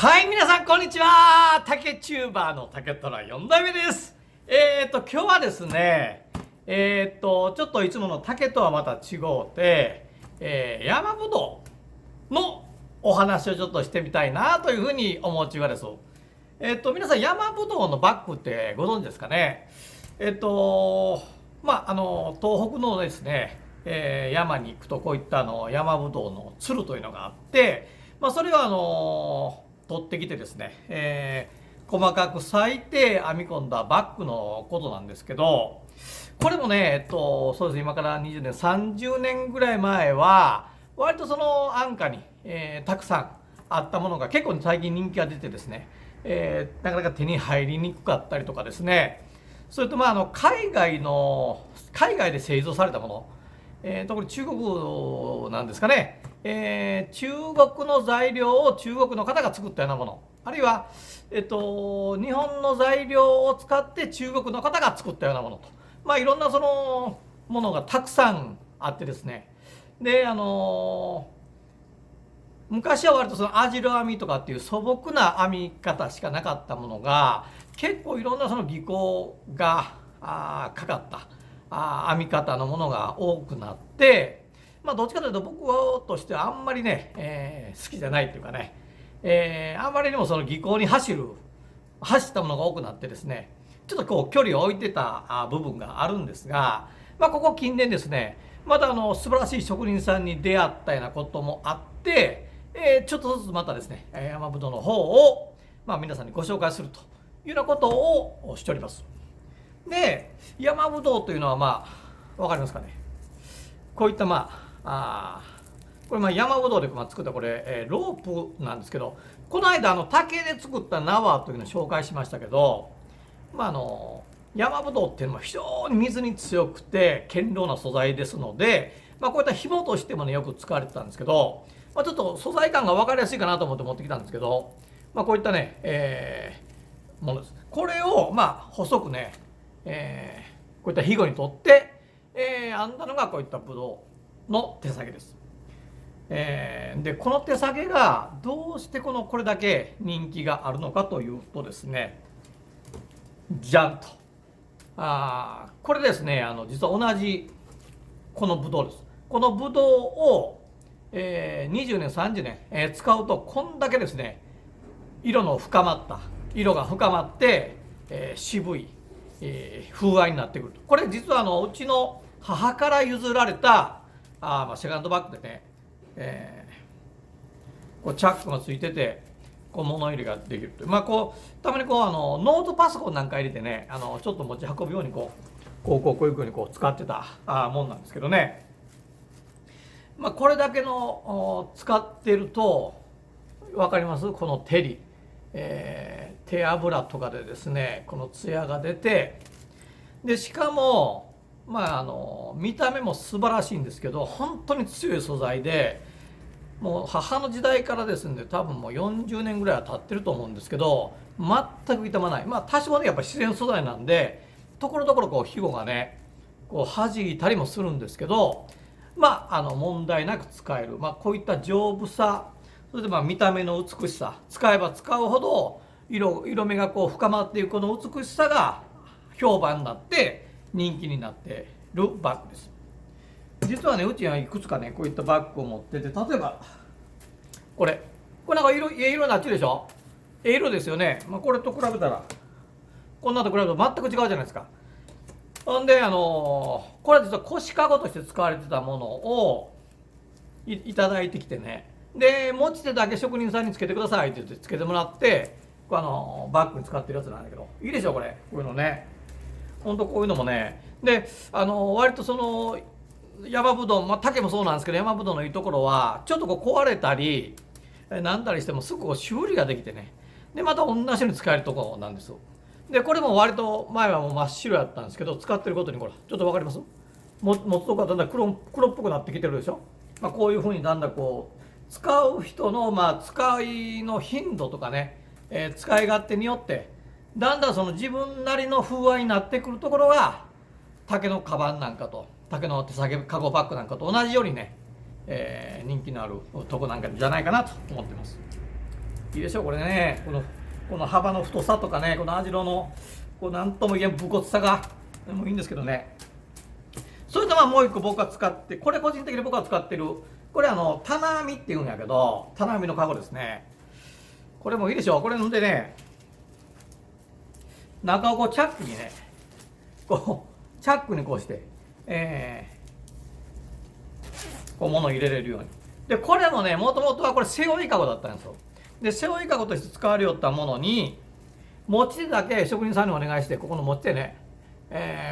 はい、皆さんこんにちは。竹チューバーの竹虎4代目です。今日はですね、ちょっといつもの竹とはまた違うて、山ぶどうのお話をちょっとしてみたいなというふうに思うちゅうがです。皆さん山ぶどうのバッグってご存知ですかね。東北のですね、山に行くとこういった山ぶどうのつるというのがあって、それを取ってきてですね、細かく裂いて編み込んだバッグのことなんですけど、これもね、そうです、今から20年30年ぐらい前は割とその安価に、たくさんあったものが結構最近人気が出てですね、なかなか手に入りにくかったりとかですね、それと海外で製造されたもの、特に中国なんですかね、中国の材料を中国の方が作ったようなもの、あるいは、日本の材料を使って中国の方が作ったようなものと、いろんなそのものがたくさんあってですね、で昔は割とそのアジル編みとかっていう素朴な編み方しかなかったものが、結構いろんなその技巧がかかった編み方のものが多くなって、どっちかというと僕としてはあんまりね、好きじゃないっていうかね、あんまりにもその技巧に走ったものが多くなってですね、ちょっとこう距離を置いてた部分があるんですが、ここ近年ですね、また素晴らしい職人さんに出会ったようなこともあって、ちょっとずつまたですね山ぶどうの方を、皆さんにご紹介するというようなことをしております。で、山ぶどうというのは分かりますかね。こういったこれ山ぶどうで作ったこれ、ロープなんですけど、この間竹で作った縄というのを紹介しましたけど、山ぶどうっていうのは非常に水に強くて堅牢な素材ですので、こういった紐としてもねよく使われてたんですけど、ちょっと素材感が分かりやすいかなと思って持ってきたんですけど、こういったね、ものです。これを細くね、こういったひごに取って、編んだのがこういったぶどうの手提げです。でこの手提げがどうしてこれだけ人気があるのかというとですね、じゃんとこれですね、実は同じこのぶどうです。このぶどうを、20年30年、使うとこんだけですね色が深まって、渋い、風合いになってくると。これ実はうちの母から譲られたセカンドバッグでね、こうチャックがついてて物入れができるという、たまにノートパソコンなんか入れてねちょっと持ち運ぶようにこういうふうに使ってたもんなんですけどね、これだけの使ってると分かります？この照り、手油とかでですねこの艶が出て、でしかも見た目も素晴らしいんですけど、本当に強い素材で、もう母の時代からですんで多分もう40年ぐらいは経ってると思うんですけど、全く傷まない。多少ねやっぱ自然素材なんでところどころひごがね弾いたりもするんですけど、問題なく使える、こういった丈夫さ、それで見た目の美しさ、使えば使うほど色目が深まっていくこの美しさが評判になって人気になっているバッグです。実はねうちはいくつかねこういったバッグを持ってて、例えばこれなんか色になっちゅうでしょ。色ですよね。これと比べたらこんなと比べると全く違うじゃないですか。ほんでこれは実は腰かごとして使われてたものをいただいてきてね、で持ち手だけ職人さんにつけてくださいって言ってつけてもらって、バッグに使ってるやつなんだけど、いいでしょこれ、こういうのね。ほんとこういうのもね、で割とその山ぶどう、竹もそうなんですけど、山ぶどうのいいところはちょっと壊れたりなんだりしてもすぐ修理ができてね、でまた同じように使えるところなんですよ。でこれも割と前はもう真っ白やったんですけど、使ってることにちょっと分かります？持つとこがだんだん黒っぽくなってきてるでしょ。こういうふうにだんだん使う人の使いの頻度とかね、使い勝手によってだんだんその自分なりの風合いになってくるところが、竹のカバンなんかと竹の手提げカゴバッグなんかと同じようにね、人気のあるとこなんかじゃないかなと思ってます。いいでしょうこれね。この幅の太さとかね、この網代のこうなんとも言えん武骨さがもういいんですけどね。それともう一個僕が使って、これ個人的に僕が使ってる、これ棚編みっていうんやけど、棚編みのカゴですね。これもいいでしょう。これんでね、中をこうチャックにね、こうチャックにこうして、こう物を入れれるように。でこれもね、もともとはこれ背負いカゴだったんですよ。で背負いカゴとして使われよったものに持ち手だけ職人さんにお願いして、ここの持ち手ね、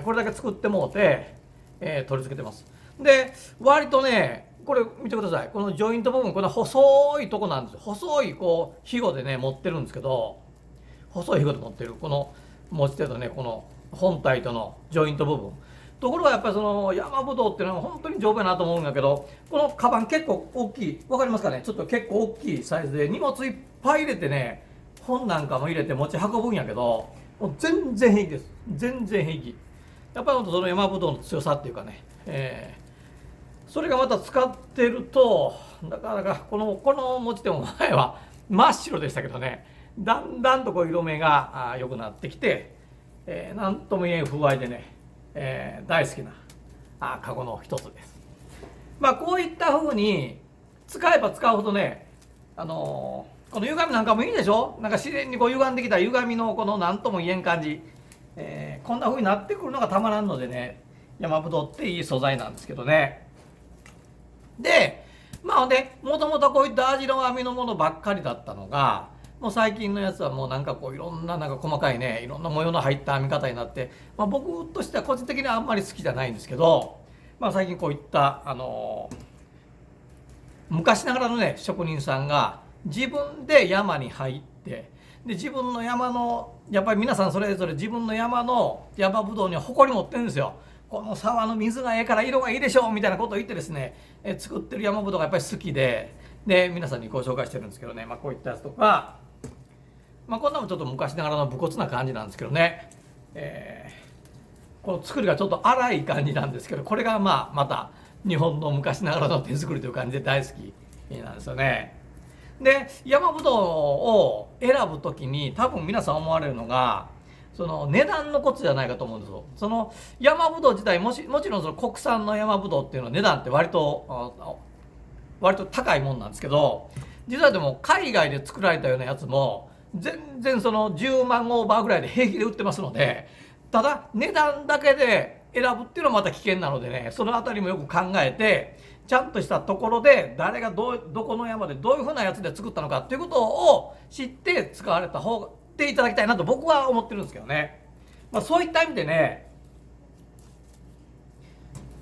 これだけ作ってもうて、取り付けてます。で割とね、これ見てください。このジョイント部分、この細いとこなんですよ。細いこうひごでね持ってるんですけど、細いひごで持ってるこの持ち手とね、この本体とのジョイント部分。ところがやっぱりその山ぶどうっていうのは本当に丈夫やなと思うんだけど、このカバン結構大きい、分かりますかね。ちょっと結構大きいサイズで荷物いっぱい入れてね、本なんかも入れて持ち運ぶんやけど、もう全然平気です。全然平気。やっぱりその山ぶどうの強さっていうかね、それがまた使ってると、なかなかこの持ち手も前は真っ白でしたけどね、だんだんとこう色目が良くなってきて、なんとも言えん風合いでね、大好きなカゴの一つです。まあこういった風に使えば使うほどね、この歪みなんかもいいでしょ。なんか自然にこう歪んできた歪みのこの何とも言えん感じ、こんな風になってくるのがたまらんのでね、山ぶどうっていい素材なんですけどね。でまあでもともとこういった網代編みのものばっかりだったのが、もう最近のやつはもうなんかこういろんななんか細かいね、いろんな模様の入った編み方になって、まあ、僕としては個人的にはあんまり好きじゃないんですけど、まあ、最近こういった昔ながらのね職人さんが自分で山に入って、で自分の山のやっぱり皆さんそれぞれ自分の山の山ぶどうには誇り持ってるんですよ。この沢の水がええから色がいいでしょうみたいなことを言ってですね、作ってる山ぶどうがやっぱり好きで、皆さんにご紹介してるんですけどね、まあ、こういったやつとか、まあ、こんなもちょっと昔ながらの武骨な感じなんですけどね、この作りがちょっと荒い感じなんですけど、これがまた日本の昔ながらの手作りという感じで大好きなんですよね。で山ぶどうを選ぶときに多分皆さん思われるのが、その値段のことじゃないかと思うんですよ。その山ぶどう自体もちろんその国産の山ぶどうっていうのは値段って割と高いもんなんですけど、実はでも海外で作られたようなやつも全然その10万オーバーぐらいで平気で売ってますので、ただ値段だけで選ぶっていうのはまた危険なのでね、そのあたりもよく考えて、ちゃんとしたところで誰がどこの山でどういうふうなやつで作ったのかっていうことを知って使われた方がていただきたいなと僕は思ってるんですけどね。まあ、そういった意味でね、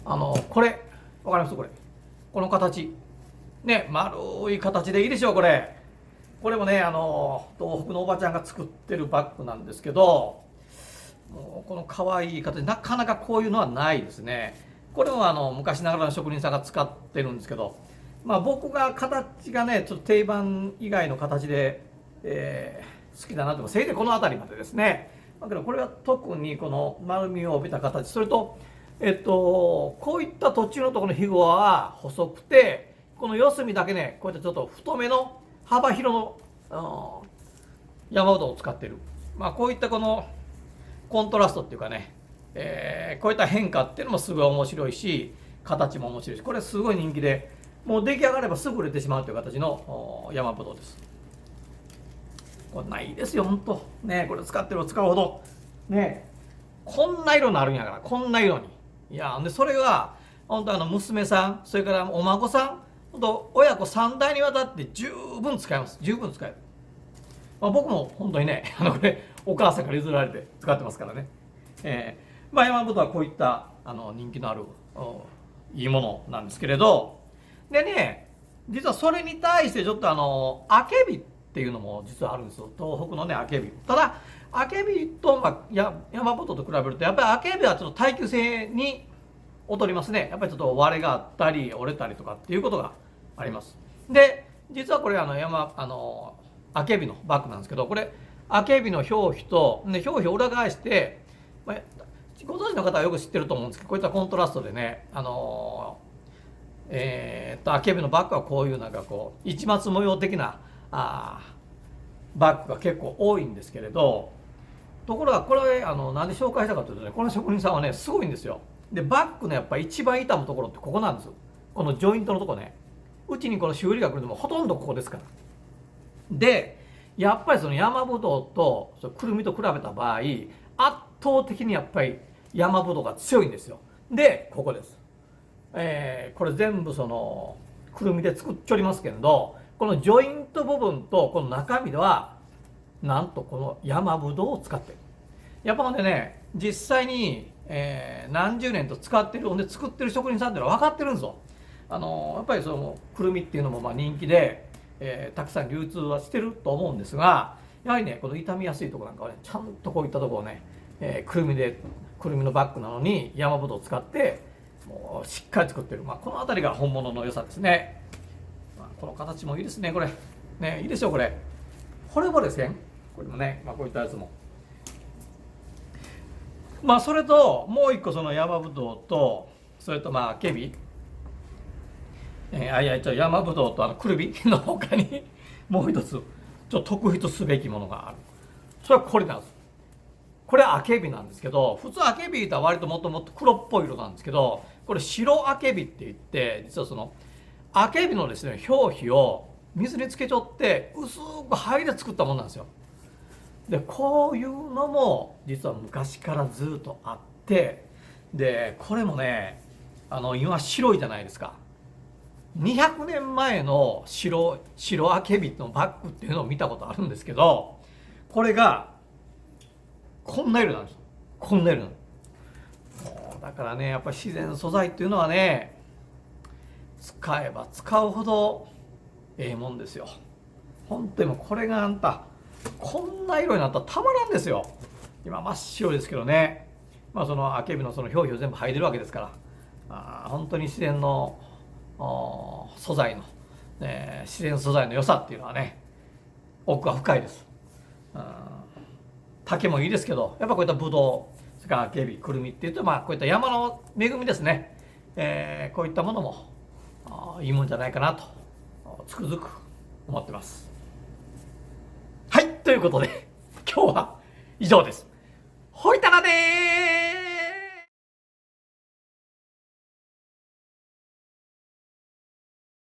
これわかります？この形ね、丸い形でいいでしょう。これもね、東北のおばちゃんが作ってるバッグなんですけど、もうこの可愛い形、なかなかこういうのはないですね。これは昔ながらの職人さんが使ってるんですけど、まあ、僕が形がねちょっと定番以外の形で、好きだなと。せいぜいこの辺りまでですね。だけどこれは特にこの丸みを帯びた形、それとこういった途中のところのひごは細くて、この四隅だけねこういったちょっと太めの幅広の山ぶどうを使ってる。まあこういったこのコントラストっていうかね、こういった変化っていうのもすごい面白いし、形も面白いし、これすごい人気で、もう出来上がればすぐ売れてしまうという形の山ぶどうです。これないですよ、ほんと。ね、これ使ってる使うほど。ね、こんな色になるんやから、こんな色に。いや、で、それが、本当娘さん、それからお孫さん、本当親子3代にわたって十分使えます。十分使える。まあ、僕も本当にね、これ、お母さんから譲られて使ってますからね。まあ、山ぶどうはこういった人気のあるいいものなんですけれど、でね、実はそれに対してちょっとあけびっていうのも実はあるんですよ。東北のねあけび。ただあけびと、山ぶどうと比べるとやっぱりあけびはちょっと耐久性に劣りますね。やっぱりちょっと割れがあったり折れたりとかっていうことがあります。で実はこれあけびのバッグなんですけど、これあけびの表皮と表皮を裏返して、ご存知の方はよく知ってると思うんですけど、こういったコントラストでね、あけびのバッグはこういうなんかこう市松模様的なバッグが結構多いんですけれど、ところがこれなんで紹介したかというとね、この職人さんはねすごいんですよ。でバッグのやっぱ一番傷むところってここなんですよ。このジョイントのとこね。うちにこの修理が来るのもほとんどここですから。でやっぱりその山ぶどうとくるみと比べた場合、圧倒的にやっぱり山ぶどうが強いんですよ。でここです。これ全部そのくるみで作っちょりますけれど、このジョイント部分とこの中身ではなんとこの山ぶどうを使ってる。やっぱほんでね、実際に、何十年と使ってるほんで作ってる職人さんっていうのは分かってるんですよ。やっぱりそのくるみっていうのもまあ人気で、たくさん流通はしてると思うんですが、やはりねこの傷みやすいところなんかはねちゃんとこういったところをね、くるみのバッグなのに山ぶどうを使ってもうしっかり作ってる、まあ、この辺りが本物の良さですね。まあ、この形もいいですね。これねいいでしょう。これ惚れ惚れせん？これもね、まあ、こういったやつもまあそれともう一個その山ぶどうとそれとまああけび、山ぶどうとくるみの他にもう一つちょっと特筆すべきものがある。それはこれなんです。これはあけびなんですけど、普通あけびとは割ともっともっと黒っぽい色なんですけど、これ白あけびって言って、実はそのあけびのですね表皮を水につけちょって薄く灰で作ったものなんですよ。でこういうのも実は昔からずっとあって、でこれもね今白いじゃないですか。200年前の白あけびのバッグっていうのを見たことあるんですけど、これがこんな色なんですよ。こんな色なんです。もうだからねやっぱり自然素材っていうのはね使えば使うほどええもんですよ。本当にもうこれがあんたこんな色になったらたまらんですよ。今真っ白ですけどね、まあそのあけびのその表皮を全部剥いでるわけですから、本当に自然の素材の、自然素材の良さっていうのはね奥が深いです。竹もいいですけど、やっぱこういったブドウ、それからあけび、くるみっていうと、まあこういった山の恵みですね、こういったものもいいもんじゃないかなとつくづく思ってます。はい、ということで今日は以上です。ほいたらねー。